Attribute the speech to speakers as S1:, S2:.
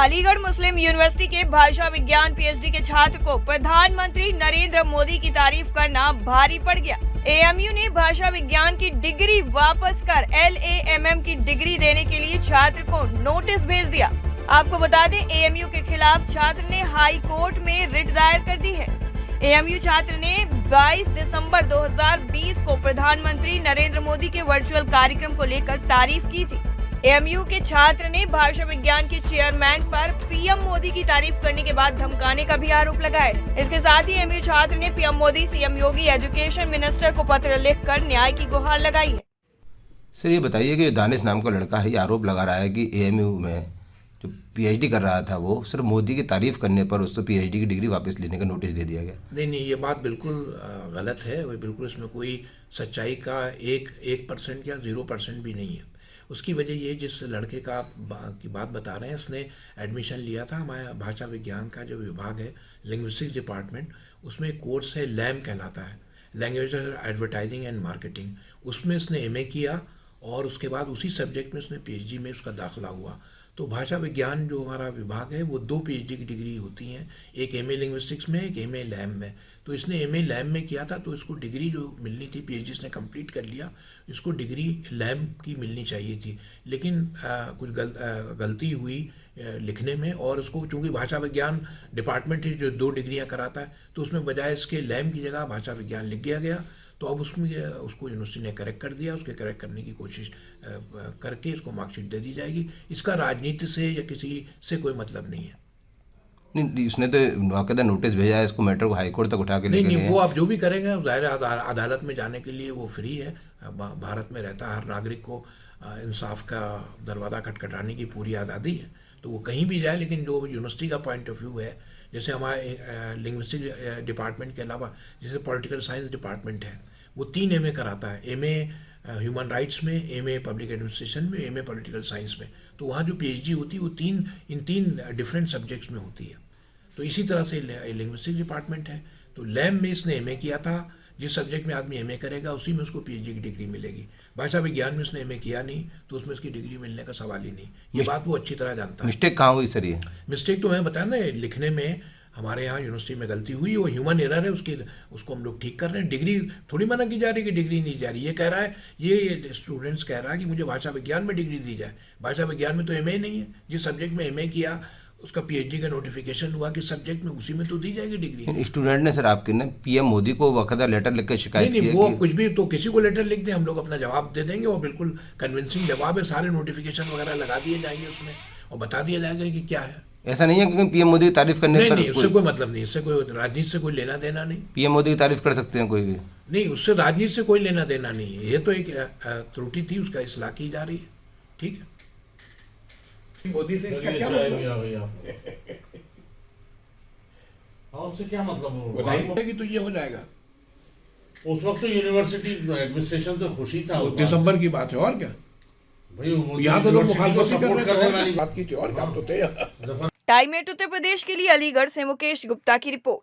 S1: अलीगढ़ मुस्लिम university के भाषा विज्ञान पीएचडी के छात्र को प्रधानमंत्री नरेंद्र मोदी की तारीफ करना भारी पड़ गया। एएमयू ने भाषा विज्ञान की डिग्री वापस कर LAMM की डिग्री देने के लिए छात्र को नोटिस भेज दिया। आपको बता दें, एएमयू के खिलाफ छात्र ने हाई कोर्ट में रिट दायर कर दी है। एएमयू छात्र ने 22 दिसंबर 2020 को प्रधानमंत्री नरेंद्र मोदी के वर्चुअल कार्यक्रम को लेकर तारीफ की थी। एएमयू के छात्र ने भाषा विज्ञान के चेयरमैन पर पीएम मोदी की तारीफ करने के बाद धमकाने का भी आरोप लगाया है। इसके साथ ही एएमयू छात्र ने पीएम मोदी, सीएम योगी, एजुकेशन मिनिस्टर को पत्र लिखकर न्याय की गुहार लगाई है।
S2: सर, ये बताइए कि दानिश नाम का लड़का है, ये आरोप लगा रहा है कि एएमयू में जो पीएचडी कर रहा था वो सिर्फ मोदी की तारीफ करने पर उसको पीएचडी की डिग्री वापस लेने का नोटिस दे दिया गया।
S3: नहीं, ये बात बिल्कुल गलत है। वो बिल्कुल इसमें कोई सच्चाई का 1% या 0% भी नहीं है। उसकी वजह ये, जिस लड़के की बात बता रहे हैं, उसने एडमिशन लिया था हमारे भाषा विज्ञान का जो विभाग है, लिंग्विस्टिक्स डिपार्टमेंट, उसमें एक कोर्स है, लैम कहलाता है, लैंग्वेज एडवर्टाइजिंग एंड मार्केटिंग। उसमें उसने एमए किया और उसके बाद उसी सब्जेक्ट में उसने पीएचडी में उसका दाखिला हुआ। तो भाषा विज्ञान जो हमारा विभाग है वो 2 पीएचडी की डिग्री होती हैं, एक एमए लिंग्विस्टिक्स में, एक एमए लैम में। तो इसने एमए लैम में किया था, तो इसको डिग्री जो मिलनी थी, पीएचडी इसने कंप्लीट कर लिया, इसको डिग्री लैम की मिलनी चाहिए थी। लेकिन कुछ गलती हुई लिखने में, और उसको चूँकि भाषा विज्ञान डिपार्टमेंट है जो 2 डिग्रियाँ कराता है, तो उसमें बजाय इसके लैम की जगह भाषा विज्ञान लिख गया। तो अब उसको यूनिवर्सिटी ने करेक्ट कर दिया। उसके करेक्ट करने की कोशिश करके इसको मार्कशीट दे दी जाएगी। इसका राजनीति से या किसी से कोई मतलब नहीं है।
S2: नहीं, उसने तो बाकायदा नोटिस भेजा है, इसको मैटर को हाई कोर्ट तक उठा के लेके गए।
S3: नहीं, वो आप जो भी करेंगे, ज़ाहिर अदालत में जाने के लिए वो फ्री है। भारत में रहता हर नागरिक को इंसाफ का दरवाज़ा खटखटाने की पूरी आज़ादी है, तो वो कहीं भी जाए। लेकिन जो यूनिवर्सिटी का पॉइंट ऑफ व्यू है, जैसे हमारे लिंग्विस्टिक डिपार्टमेंट के अलावा जैसे पॉलिटिकल साइंस डिपार्टमेंट है, वो 3 एमए कराता है, एमए ह्यूमन राइट्स में, एमए पब्लिक एडमिनिस्ट्रेशन में, एमए पॉलिटिकल साइंस में। तो वहाँ जो पीएचडी होती है वो इन तीन डिफरेंट सब्जेक्ट्स में होती है। तो इसी तरह से लिंग्विस्टिक डिपार्टमेंट है। तो लैम में इसने एमए किया था, जिस सब्जेक्ट में आदमी एमए करेगा उसी में उसको पीएचडी की डिग्री मिलेगी। भाषा विज्ञान में उसने एमए किया नहीं, तो उसमें उसकी डिग्री मिलने का सवाल ही नहीं। ये बात वो अच्छी तरह जानता है।
S2: मिस्टेक कहाँ हुई सर? ये
S3: मिस्टेक तो मैं बताया ना, लिखने में हमारे यहाँ यूनिवर्सिटी में गलती हुई, वो ह्यूमन एरर है, उसको हम लोग ठीक कर रहे हैं। डिग्री थोड़ी मना की जा रही कि डिग्री नहीं जा रही। ये कह रहा है, ये स्टूडेंट्स कह रहा है कि मुझे भाषा विज्ञान में डिग्री दी जाए। भाषा विज्ञान में तो एमए नहीं है। जिस सब्जेक्ट में एमए किया उसका पीएचडी का नोटिफिकेशन हुआ कि सब्जेक्ट में, उसी में तो दी जाएगी डिग्री।
S2: स्टूडेंट ने सर आपके ने पीएम मोदी को वक़्त लेटर लिख कर शिकायत की।
S3: वो कुछ भी तो किसी को लेटर लिख दें, हम लोग अपना जवाब दे देंगे, और बिल्कुल कन्विंसिंग जवाब है। सारे नोटिफिकेशन वगैरह लगा दिए जाएंगे उसमें और बता दिया जाएगा कि क्या है।
S2: ऐसा नहीं है कि पीएम मोदी की तारीफ करने पर
S3: नहीं, उससे कोई मतलब नहीं, इससे कोई राजनीति से कोई लेना देना नहीं।
S2: पीएम मोदी की तारीफ कर सकते हैं कोई भी?
S3: नहीं, उससे राजनीति से कोई लेना देना नहीं है। ये तो एक त्रुटि थी, उसका इस्लाह की जा रही है। ठीक है, मोदी से इसका क्या मतलब?
S4: उससे क्या मतलब
S3: बताइए कि तो ये हो जाएगा।
S4: उस वक्त तो यूनिवर्सिटी एडमिनिस्ट्रेशन तो खुशी था।
S3: दिसंबर की बात है, और क्या
S4: भाई,
S3: यहाँ तो लोग मुखालफत
S4: सपोर्ट करने वाली
S3: बात की थी, और क्या तो थे।
S1: टाइम 8 उत्तर प्रदेश के लिए अलीगढ़ से मुकेश गुप्ता की रिपोर्ट।